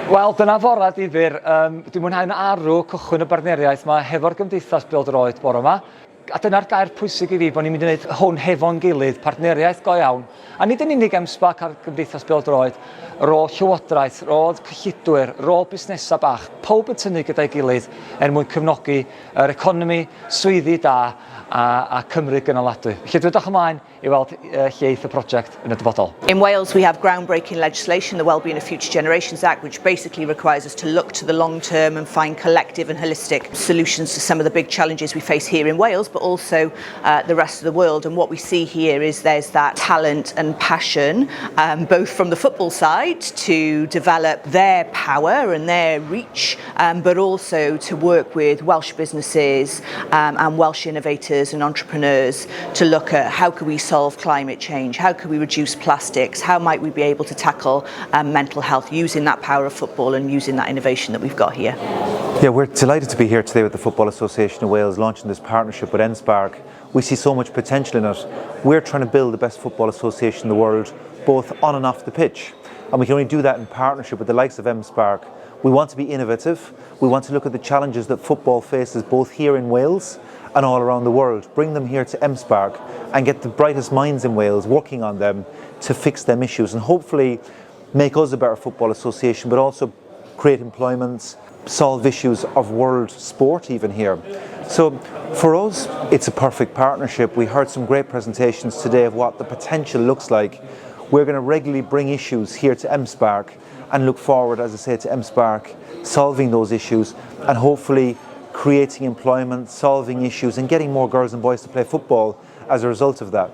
Wel, dyna fora difyr. Dwi'n mwynhau'n arw cychwyn y bartneriaeth yma hefo'r Gymdeithas Bêl-droed bore yma. A dyna'r gair pwysig i fi, bod ni'n mynd i wneud hwn hefo'n gilydd, partneriaeth go iawn. A nid yn unig M SParc a'r Gymdeithas Bêl-droed, ro llywodraeth, ro cyllidwyr, ro busnesau bach, pawb yn tynnu gyda'i gilydd mwyn cefnogi yr economi, swyddi da a Cymru gynaladwy. Felly dwi'n edrych ymlaen i weld lleith y prosiect yn y dyfodol. In Wales we have groundbreaking legislation, the Wellbeing of Future Generations Act, which basically requires us to look to the long term and find collective and holistic solutions to some of the big challenges we face here in Wales, but also the rest of the world. And what we see here is there's that talent and passion, both from the football side to develop their power and their reach, but also to work with Welsh businesses and Welsh innovators and entrepreneurs to look at how can we solve climate change, how can we reduce plastics, how might we be able to tackle mental health using that power of football and using that innovation that we've got here. Yeah, we're delighted to be here today with the Football Association of Wales launching this partnership with M SParc. We see so much potential in it. We're trying to build the best football association in the world, both on and off the pitch. And we can only do that in partnership with the likes of M SParc. We want to be innovative. We want to look at the challenges that football faces both here in Wales and all around the world, bring them here to M SParc and get the brightest minds in Wales working on them to fix them issues and hopefully make us a better football association, but also create employment, solve issues of world sport even here. So for us, it's a perfect partnership. We heard some great presentations today of what the potential looks like. We're going to regularly bring issues here to M SParc and look forward, as I say, to M SParc solving those issues and hopefully creating employment, solving issues and getting more girls and boys to play football as a result of that.